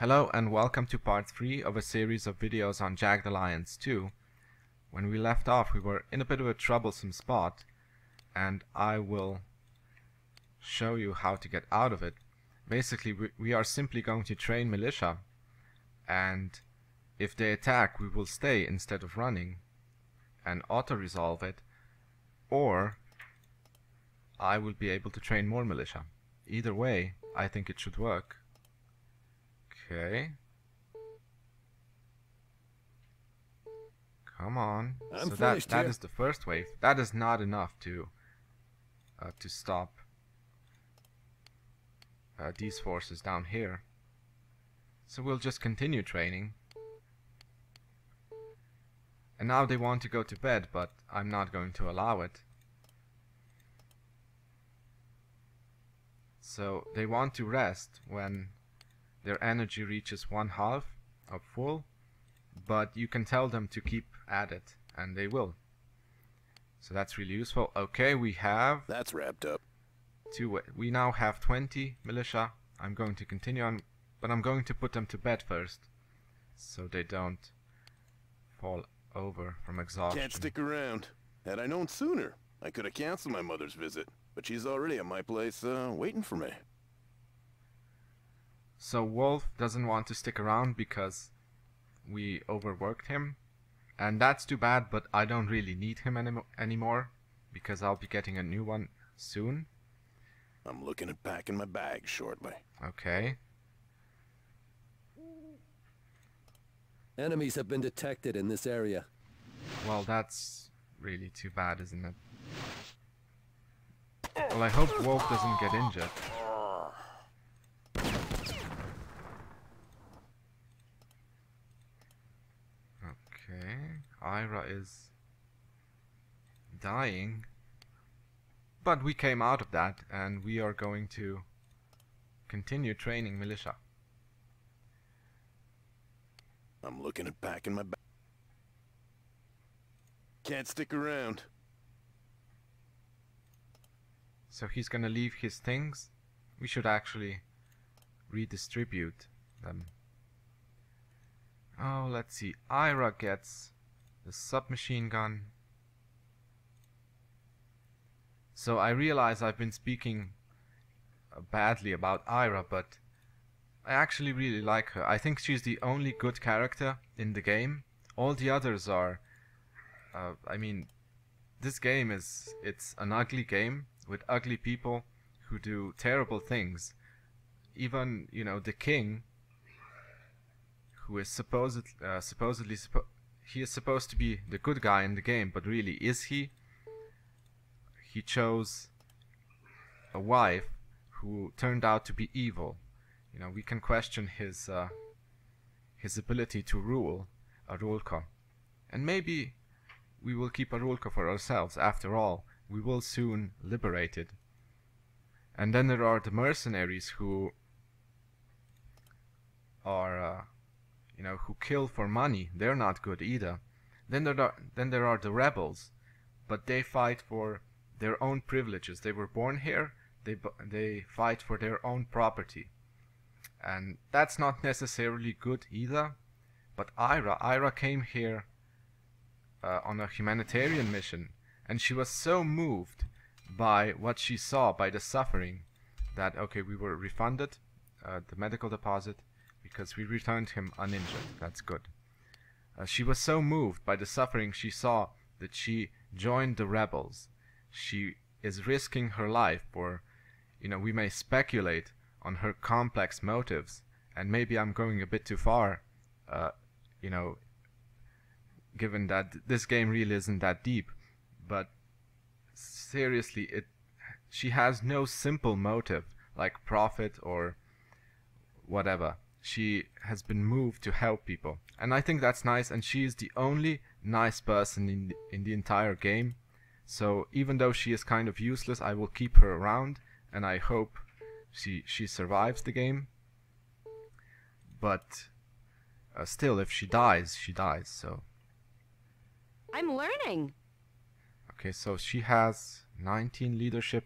Hello and welcome to part 3 of a series of videos on Jagged Alliance 2. When we left off, we were in a bit of a troublesome spot, and I will show you how to get out of it. Basically, we are simply going to train militia, and if they attack, we will stay instead of running and auto-resolve it, or I will be able to train more militia. Either way, I think it should work. Okay. Come on. So that is the first wave. That is not enough to stop these forces down here. So we'll just continue training. And now they want to go to bed, but I'm not going to allow it. So they want to rest when their energy reaches 1/2 of full, but you can tell them to keep at it, and they will. So that's really useful. Okay, we have... That's wrapped up. We now have 20 militia. I'm going to continue on, but I'm going to put them to bed first, so they don't fall over from exhaustion. Can't stick around. Had I known sooner, I could have canceled my mother's visit, but she's already at my place, waiting for me. So Wolf doesn't want to stick around because we overworked him, and that's too bad, but I don't really need him anymore because I'll be getting a new one soon. I'm looking at packing my bag shortly. Okay. Enemies have been detected in this area. Well, that's really too bad, isn't it? Well, I hope Wolf doesn't get injured. Okay, Ira is dying, but we came out of that and we are going to continue training militia. I'm looking at packing my bag. Can't stick around. So he's gonna leave his things. We should actually redistribute them. Oh, let's see. Ira gets the submachine gun. So I realize I've been speaking badly about Ira, but I actually really like her. I think she's the only good character in the game. All the others are... I mean, this game it's an ugly game with ugly people who do terrible things. Even, you know, the king, who is supposedly he is supposed to be the good guy in the game, but really, is he? He chose a wife who turned out to be evil. You know, we can question his ability to rule Arulka, and maybe we will keep Arulka for ourselves. After all, we will soon liberate it. And then there are the mercenaries who are you know, who kill for money. They're not good either. Then there are the rebels, but they fight for their own privileges. They were born here. They fight for their own property, and that's not necessarily good either. But Ira came here on a humanitarian mission, and she was so moved by what she saw, by the suffering, that okay, we were refunded the medical deposit, because we returned him uninjured. That's good. She was so moved by the suffering she saw that she joined the rebels. She is risking her life for, you know, we may speculate on her complex motives, and maybe I'm going a bit too far, you know, given that this game really isn't that deep, but seriously, she has no simple motive like profit or whatever. She has been moved to help people, and I think that's nice, and she is the only nice person in the entire game. So even though she is kind of useless, I will keep her around, and I hope she survives the game. But still, if she dies, she dies. So I'm learning. okay, so she has 19 leadership,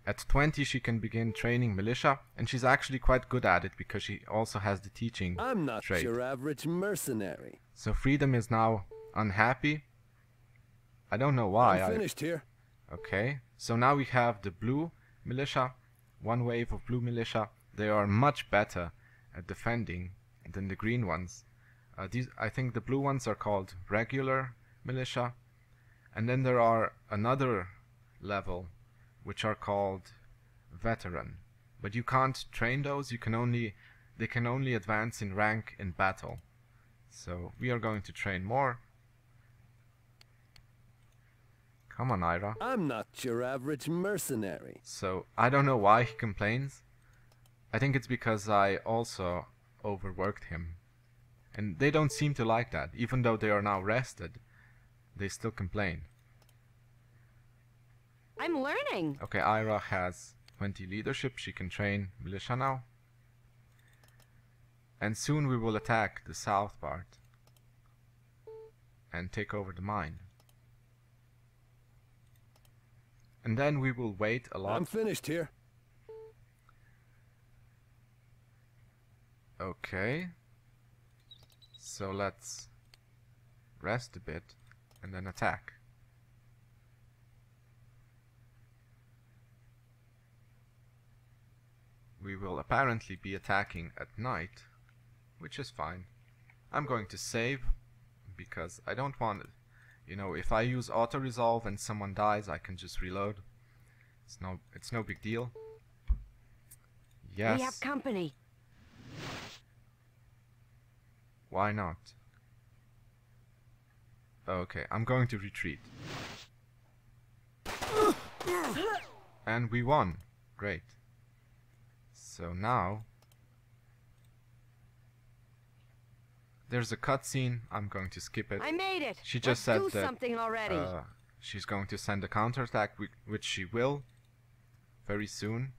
At 20 she can begin training militia, and she's actually quite good at it because she also has the teaching I'm not trait. your average mercenary. So Freedom is now unhappy. I don't know why. I'm finished here. Okay, so now we have the blue militia, one wave of blue militia. They are much better at defending than the green ones. I think the blue ones are called regular militia, and then there are another level which are called veteran. But you can't train those. They can only advance in rank in battle. So we are going to train more. Come on, Ira. I'm not your average mercenary. So I don't know why he complains. I think it's because I also overworked him. And they don't seem to like that. Even though they are now rested, they still complain. I'm learning. Okay, Ira has 20 leadership. She can train militia now. And soon we will attack the south part and take over the mine. And then we will wait a lot. I'm finished here. Okay. So let's rest a bit and then attack. We will apparently be attacking at night, which is fine. I'm going to save because I don't want it. You know, if I use auto-resolve and someone dies, I can just reload. It's no big deal. Yes. We have company. Why not? Okay, I'm going to retreat. And we won. Great. So now there's a cutscene. I'm going to skip it. I made it. She just Let's said do that something already. she's going to send a counterattack, which she will very soon.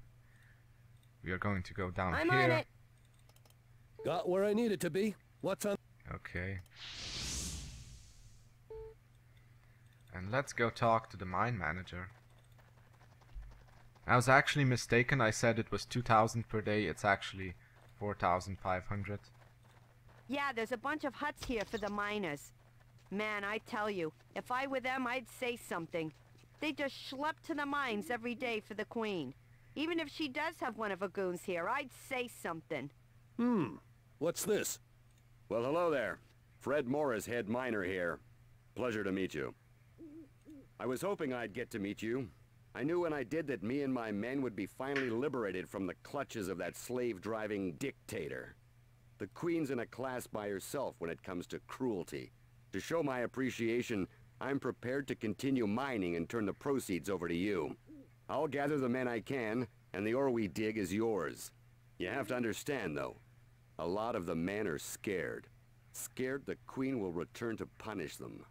We are going to go down I'm here. on it. Got where I needed to be. What's on? Okay. And let's go talk to the mine manager. I was actually mistaken. I said it was 2,000 per day. It's actually 4,500. Yeah, there's a bunch of huts here for the miners. Man, I tell you, if I were them, I'd say something. They just schlep to the mines every day for the Queen. Even if she does have one of her goons here, I'd say something. What's this? Well, hello there. Fred Morris, head miner here. Pleasure to meet you. I was hoping I'd get to meet you. I knew when I did that me and my men would be finally liberated from the clutches of that slave-driving dictator. The Queen's in a class by herself when it comes to cruelty. To show my appreciation, I'm prepared to continue mining and turn the proceeds over to you. I'll gather the men I can, and the ore we dig is yours. You have to understand, though, a lot of the men are scared. Scared the Queen will return to punish them.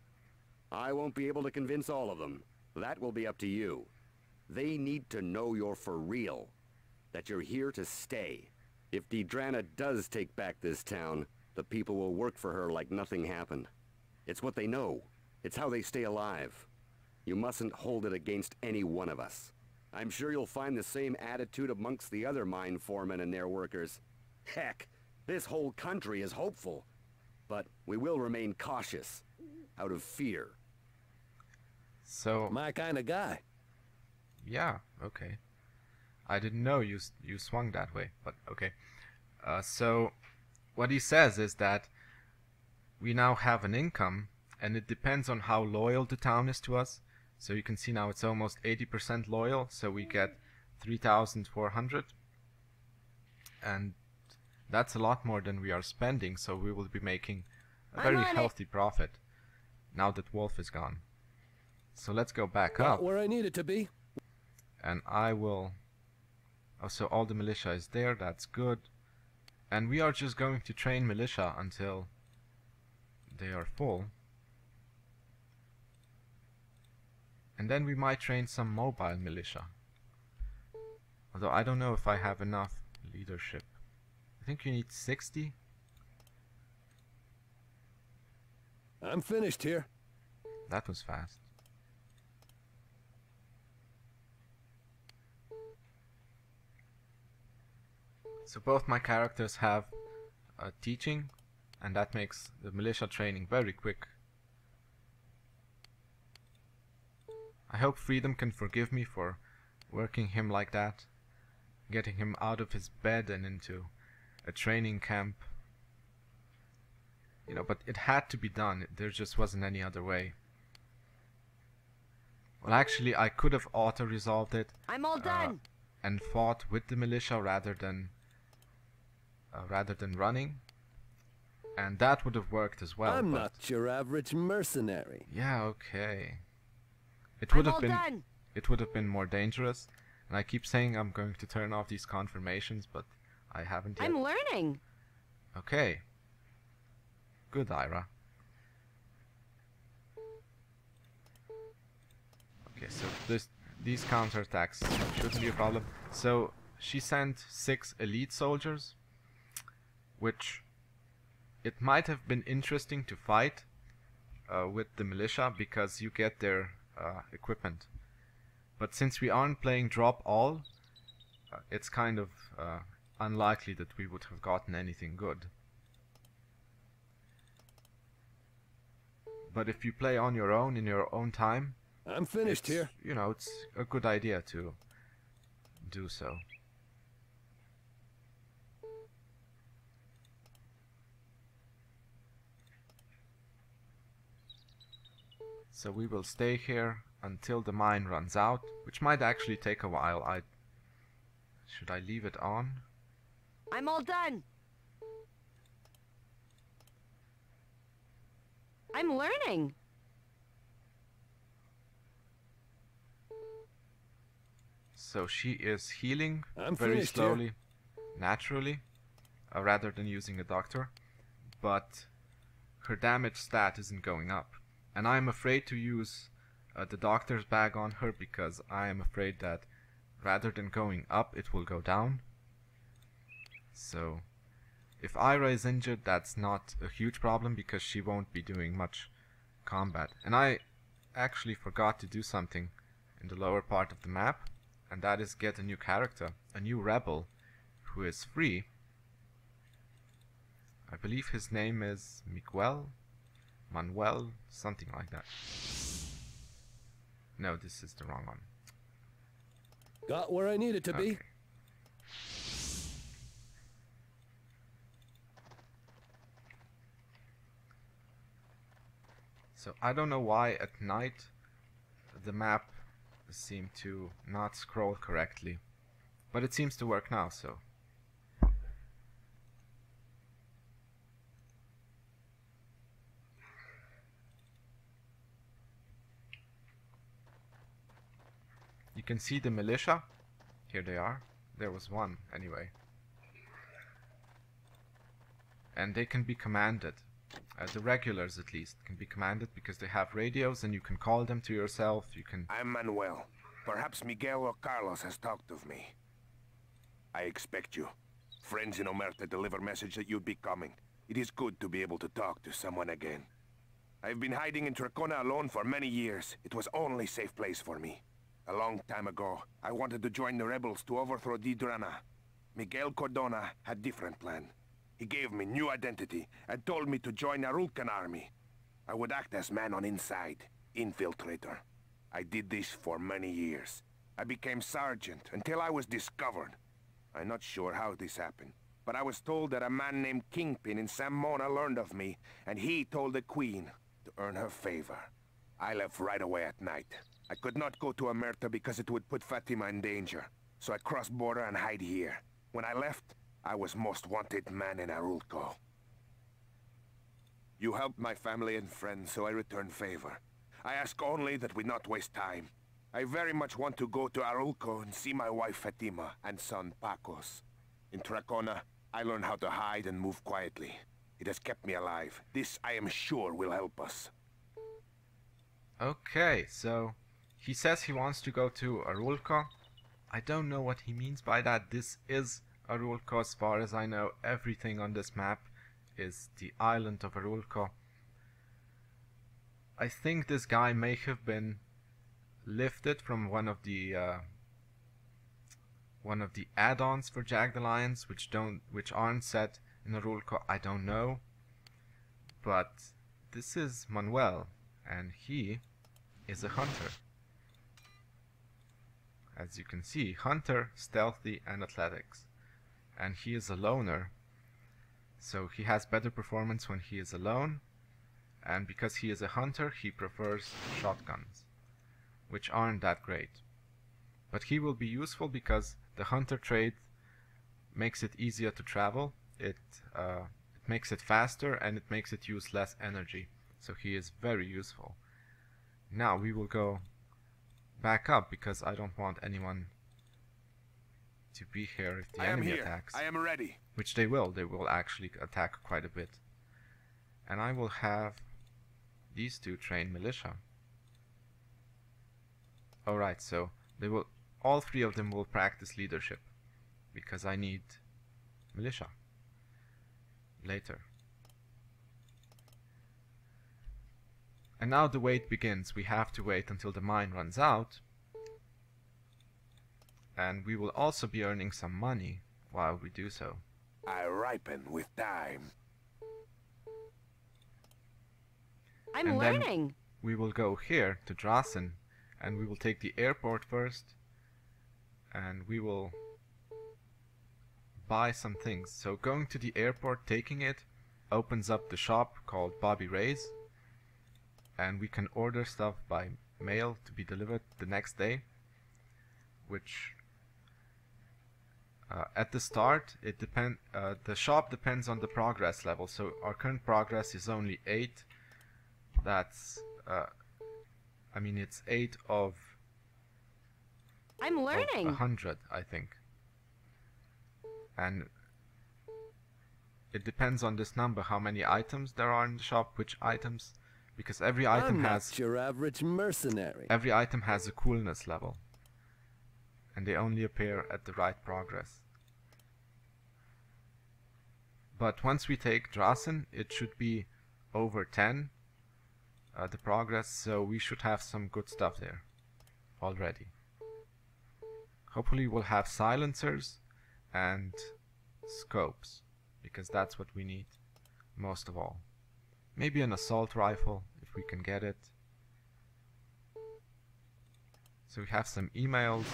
I won't be able to convince all of them. That will be up to you. They need to know you're for real. That you're here to stay. If Dedrana does take back this town, the people will work for her like nothing happened. It's what they know. It's how they stay alive. You mustn't hold it against any one of us. I'm sure you'll find the same attitude amongst the other mine foremen and their workers. Heck, this whole country is hopeful. But we will remain cautious, out of fear. So My kind of guy. yeah, okay. I didn't know you swung that way, but okay. So what he says is that we now have an income, and it depends on how loyal the town is to us. So you can see now it's almost 80% loyal, so we get 3,400. And that's a lot more than we are spending, so we will be making a I'm very on it. healthy profit now that Wolf is gone. So let's go back Got up, where I needed to be. and I will... Oh, so all the militia is there, that's good. And we are just going to train militia until they are full. And then we might train some mobile militia. Although I don't know if I have enough leadership. I think you need 60. I'm finished here. That was fast. So both my characters have teaching, and that makes the militia training very quick. I hope Freedom can forgive me for working him like that, getting him out of his bed and into a training camp. You know, but it had to be done. There just wasn't any other way. Well, actually, I could have auto-resolved it. I'm all done. And fought with the militia rather than running, and that would have worked as well. I'm not your average mercenary. Yeah, okay. It would I'm have all been done. it would have been more dangerous, and I keep saying I'm going to turn off these confirmations, but I haven't yet. I'm learning. Okay. Good, Ira. Okay, so these counterattacks shouldn't be a problem. So she sent 6 elite soldiers, which it might have been interesting to fight with the militia because you get their equipment. But since we aren't playing drop all, it's kind of unlikely that we would have gotten anything good. But if you play on your own in your own time, I'm finished here. you know, it's a good idea to do so. So we will stay here until the mine runs out, which might actually take a while. Should I leave it on? I'm all done. I'm learning. So she is healing I'm very finished here. slowly, naturally, rather than using a doctor, but her damage stat isn't going up. And I'm afraid to use the doctor's bag on her because I am afraid that rather than going up, it will go down. So if Ira is injured, that's not a huge problem because she won't be doing much combat. And I actually forgot to do something in the lower part of the map, and that is get a new character, a new rebel who is free. I believe his name is Manuel, something like that. No, this is the wrong one. Got where I needed to be. Okay. So I don't know why at night the map seemed to not scroll correctly, but it seems to work now, so. You can see the militia. Here they are. There was one, anyway. And they can be commanded. The regulars, at least, can be commanded because they have radios and you can call them to yourself. You can... I'm Manuel. Perhaps Miguel or Carlos has talked of me. I expect you. Friends in Omerta deliver message that you'd be coming. It is good to be able to talk to someone again. I've been hiding in Tracona alone for many years. It was only safe place for me. A long time ago, I wanted to join the rebels to overthrow Didrana. Miguel Cordona had different plan. He gave me new identity and told me to join Arulcan army. I would act as man on inside, infiltrator. I did this for many years. I became sergeant until I was discovered. I'm not sure how this happened, but I was told that a man named Kingpin in San Mona learned of me, and he told the Queen to earn her favor. I left right away at night. I could not go to Omerta because it would put Fatima in danger, so I crossed border and hide here. When I left, I was most wanted man in Arulco. You helped my family and friends, so I return favor. I ask only that we not waste time. I very much want to go to Arulco and see my wife Fatima and son Pacos. In Tracona, I learned how to hide and move quietly. It has kept me alive. This, I am sure, will help us. Okay, so he says he wants to go to Arulco. I don't know what he means by that. This is Arulco as far as I know. Everything on this map is the island of Arulco. I think this guy may have been lifted from one of the one of the add-ons for Jagged Alliance, which aren't set in a rule I don't know. But this is Manuel, and he is a hunter. As you can see, hunter, stealthy, and athletics. And he is a loner, so he has better performance when he is alone, and because he is a hunter, he prefers shotguns, which aren't that great. But he will be useful because the hunter trait makes it easier to travel, it makes it faster, and it makes it use less energy, so he is very useful. Now we will go back up because I don't want anyone to be here if the enemy attacks. I am ready. Which they will actually attack quite a bit. And I will have these two train militia. Alright, so all three of them will practice leadership, because I need militia later. And now the wait begins. We have to wait until the mine runs out. And we will also be earning some money while we do so. I ripen with time. I'm learning. We will go here to Drasen, and we will take the airport first, and we will buy some things. So going to the airport, taking it, opens up the shop called Bobby Ray's, and we can order stuff by mail to be delivered the next day, which at the start the shop depends on the progress level. So our current progress is only 8. That's I mean, it's 8 of I'm learning. 100, I think. And it depends on this number how many items there are in the shop, which items, because every item has your average mercenary. Every item has a coolness level, and they only appear at the right progress. But once we take Drasen, it should be over 10, the progress, so we should have some good stuff there already. Hopefully we'll have silencers and scopes, because that's what we need most of all. Maybe an assault rifle if we can get it. So we have some emails.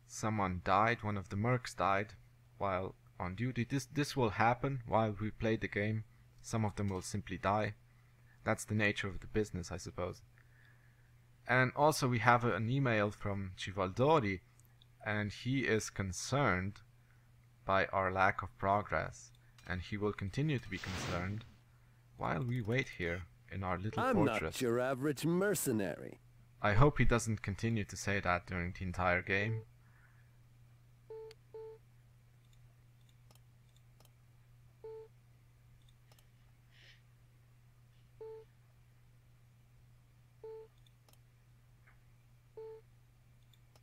Someone died, one of the mercs died while on duty. This will happen while we play the game. Some of them will simply die. That's the nature of the business, I suppose. And also we have an email from Civaldori, and he is concerned by our lack of progress, and he will continue to be concerned while we wait here in our little fortress. I'm not your average mercenary. I hope he doesn't continue to say that during the entire game.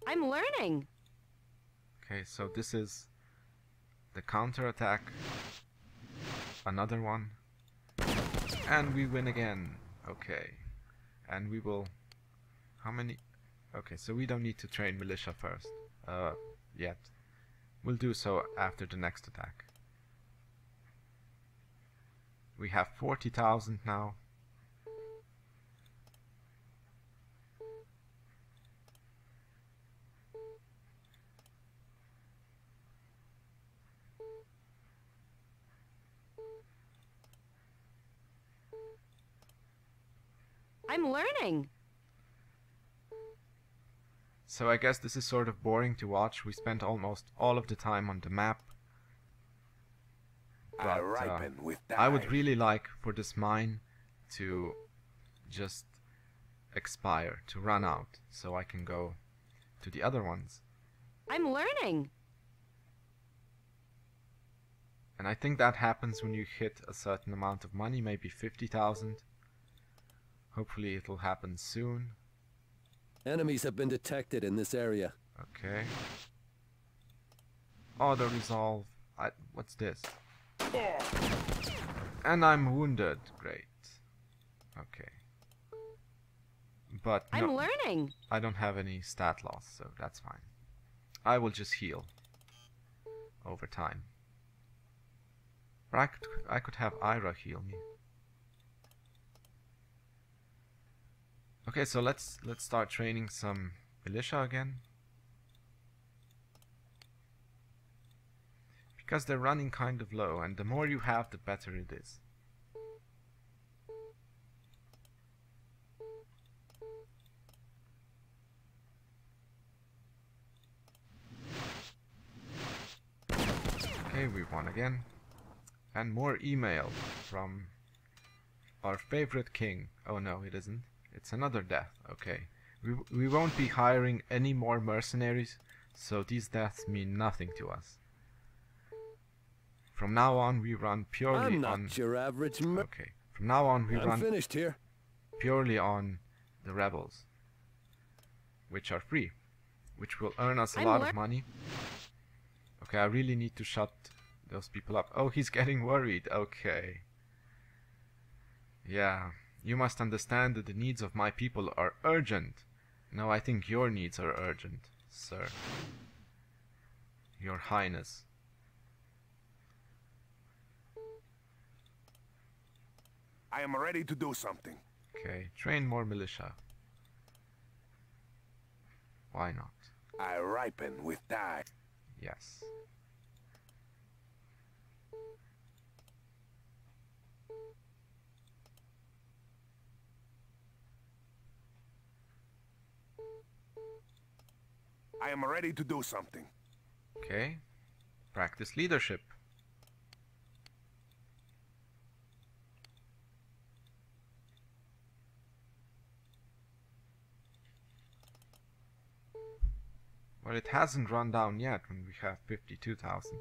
I'm learning. Okay, so this is the counter-attack. Another one. And we win again. Okay. And we will... How many... Okay, so we don't need to train militia first. Yet. We'll do so after the next attack. We have 40,000 now. I'm learning. So I guess this is sort of boring to watch. We spent almost all of the time on the map. But, I ripen with time. I would really like for this mine to just expire, to run out, so I can go to the other ones. I'm learning. And I think that happens when you hit a certain amount of money, maybe 50,000. Hopefully it'll happen soon. Enemies have been detected in this area. Okay. Auto resolve. What's this? And I'm wounded. Great. Okay. But I'm no, learning. I don't have any stat loss, so that's fine. I will just heal over time. Or I could have Ira heal me. Okay, so let's start training some militia again. Because they're running kind of low, and the more you have, the better it is. Okay, we won again. And more email from our favorite king. Oh no, it isn't. It's another death. Okay. We won't be hiring any more mercenaries, so these deaths mean nothing to us. From now on, we run purely I'm not on... your average Okay. From now on, we I'm run finished here. purely on the rebels, which are free, which will earn us a lot of money. Okay, I really need to shut those people up. Oh, he's getting worried. Okay. Yeah, you must understand that the needs of my people are urgent. No, I think your needs are urgent, sir. Your Highness. I am ready to do something. Okay, train more militia. Why not? I ripen with time. Yes. I am ready to do something. Okay. Practice leadership. Well, it hasn't run down yet when we have 52,000.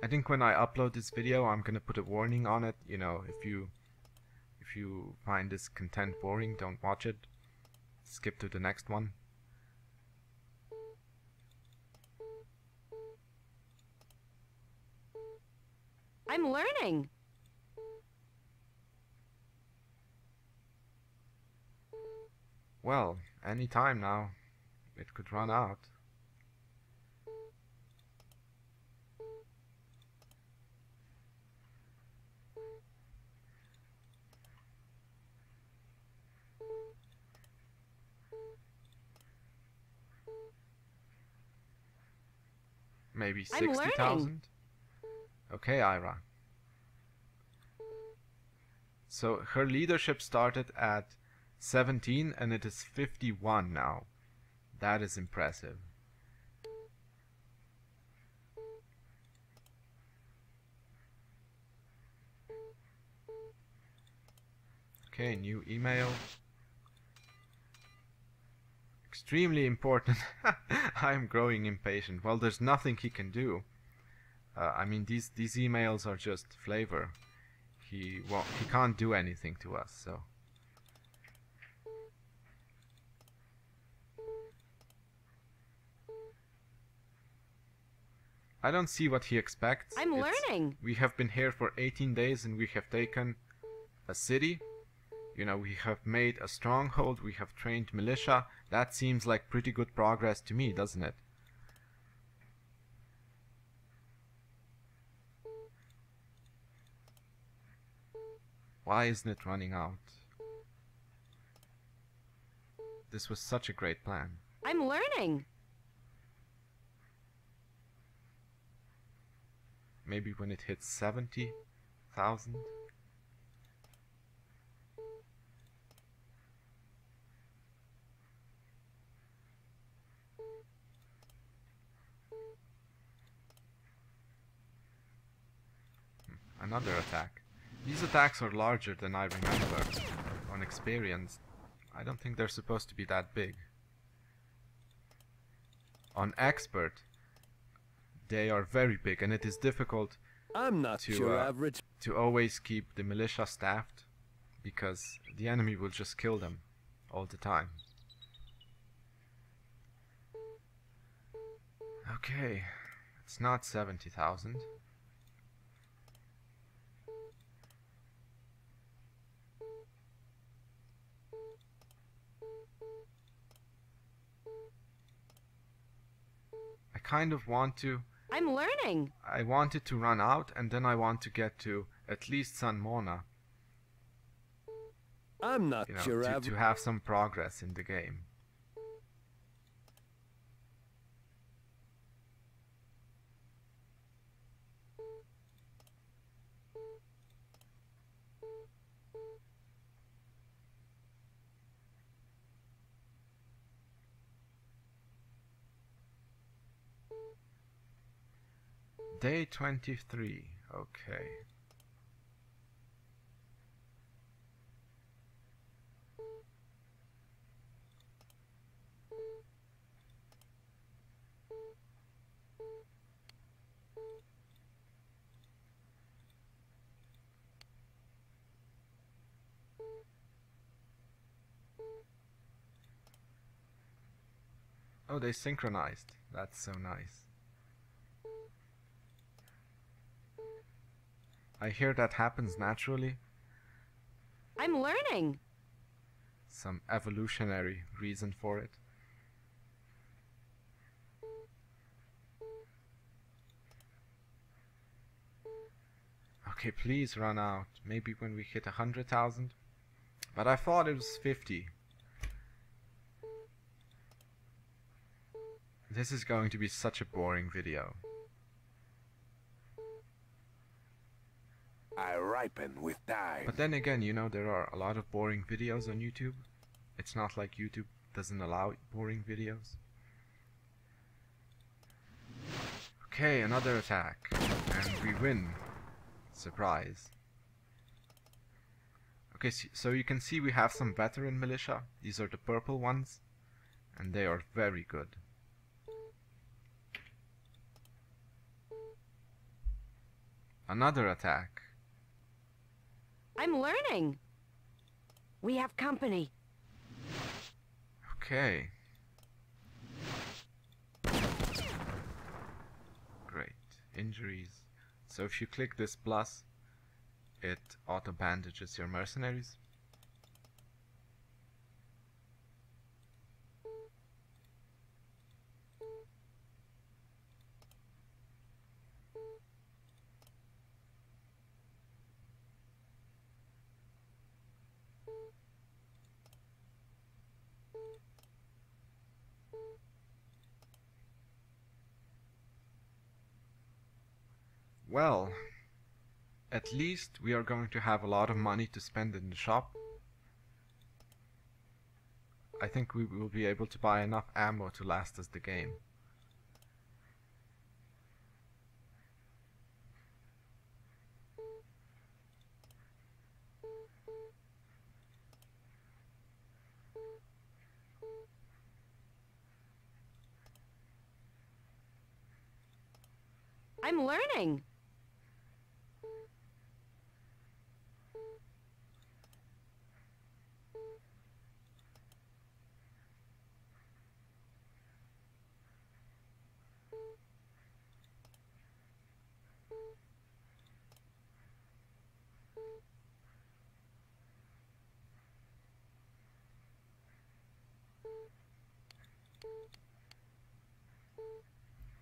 I think when I upload this video, I'm gonna put a warning on it. You know, if you find this content boring, don't watch it. Skip to the next one. I'm learning. Well, any time now. It could run out. Maybe I'm learning. 60,000? Okay, Ira. So her leadership started at 17 and it is 51 now. That is impressive. Okay, new email. Extremely important. I am growing impatient. Well, there's nothing he can do. I mean, these emails are just flavor. He can't do anything to us, so. I don't see what he expects. I'm learning. We have been here for 18 days and we have taken a city. You know, we have made a stronghold, we have trained militia. That seems like pretty good progress to me, doesn't it? Why isn't it running out? This was such a great plan. I'm learning. Maybe when it hits 70,000? Another attack. These attacks are larger than I remember on experience. I don't think they're supposed to be that big. On expert, they are very big, and it is difficult I'm not your average. to always keep the militia staffed, because the enemy will just kill them all the time. Okay, it's not 70,000. kind of want to... I'm learning. I wanted to run out, and then I want to get to at least San Mona, I'm not you know, sure to have some progress in the game. Day 23, okay. Oh, they synchronized. That's so nice. I hear that happens naturally. I'm learning. Some evolutionary reason for it. Okay, please run out. Maybe when we hit 100,000. But I thought it was 50. This is going to be such a boring video. I ripen with time. But then again, you know, there are a lot of boring videos on YouTube. It's not like YouTube doesn't allow boring videos. Okay, another attack. And we win. Surprise. Okay, so you can see we have some veteran militia. These are the purple ones. And they are very good. Another attack. I'm learning. We have company. Okay. Great. Injuries. So if you click this plus, it auto-bandages your mercenaries. Well, at least we are going to have a lot of money to spend in the shop. I think we will be able to buy enough ammo to last us the game. I'm learning.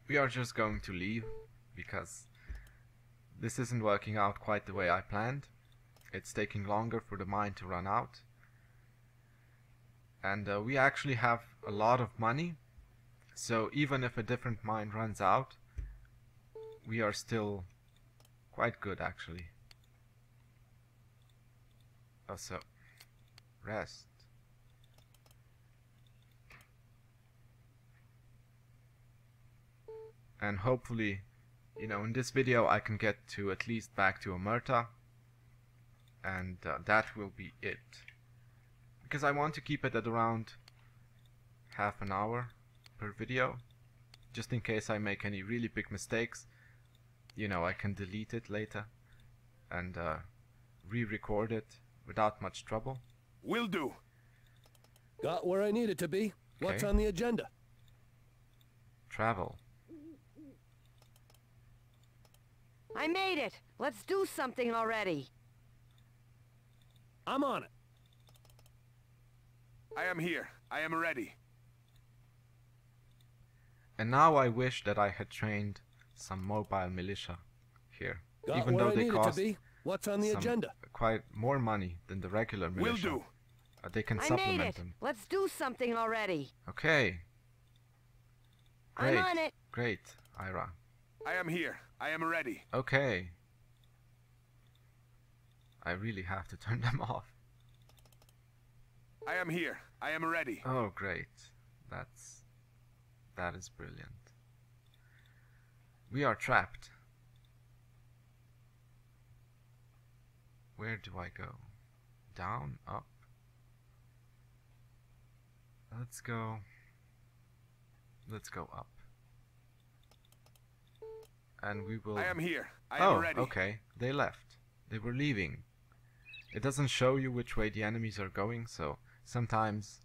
We are just going to leave because this isn't working out quite the way I planned. It's taking longer for the mine to run out. And we actually have a lot of money, so even if a different mine runs out, we are still quite good actually. Also, rest. And hopefully, you know, in this video I can get to at least back to Omerta, and that will be it. Because I want to keep it at around half an hour per video, just in case I make any really big mistakes. You know, I can delete it later and re-record it without much trouble. Will do. Got where I needed to be. What's Okay. on the agenda? Travel. I made it. Let's do something already. I'm on it. I am here. I am ready. And now I wish that I had trained some mobile militia here. Got Even where though I they needed cost to be. What's on the some agenda? quite more money than the regular Will militia. do. They can I made supplement it. them. Let's do something already. Okay. Great. I'm on it. Great, Ira. I am here. I am ready. Okay. I really have to turn them off. I am here. I am ready. Oh, great. That is brilliant. We are trapped. Where do I go? Down? Up? Let's go up. And we will... I am here. I Oh, am ready. okay. They left. They were leaving. It doesn't show you which way the enemies are going, so sometimes,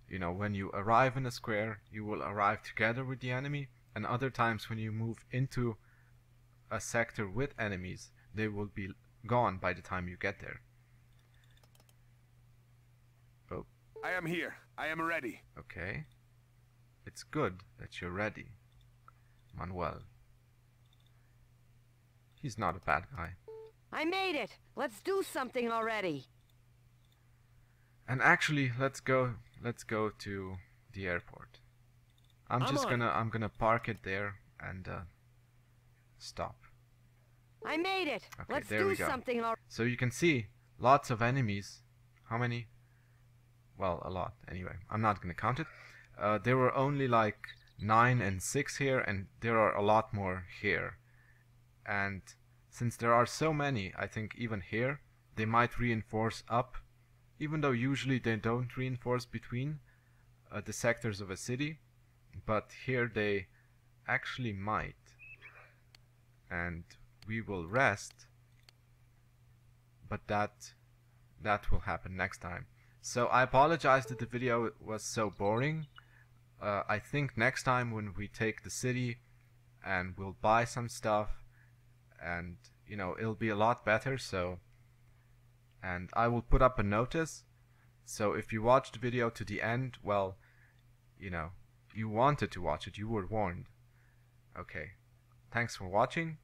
you know, when you arrive in a square, you will arrive together with the enemy, and other times when you move into a sector with enemies, they will be gone by the time you get there. Oh, I am here. I am ready. okay. It's good that you're ready, Manuel. He's not a bad guy. I made it. Let's do something already. And actually, let's go to the airport. I'm gonna park it there and stop. I made it. Okay, Let's there do we go. something already. So you can see lots of enemies. How many? Well, a lot. Anyway, I'm not gonna count it. There were only like 9 and 6 here, and there are a lot more here. And since there are so many, I think even here they might reinforce up, even though usually they don't reinforce between the sectors of a city, but here they actually might. And we will rest, but that will happen next time. So I apologize that the video was so boring. I think next time when we take the city and we'll buy some stuff, and you know, it'll be a lot better. So, and I will put up a notice, so if you watch the video to the end, well, you know, you wanted to watch it, you were warned. Okay, thanks for watching,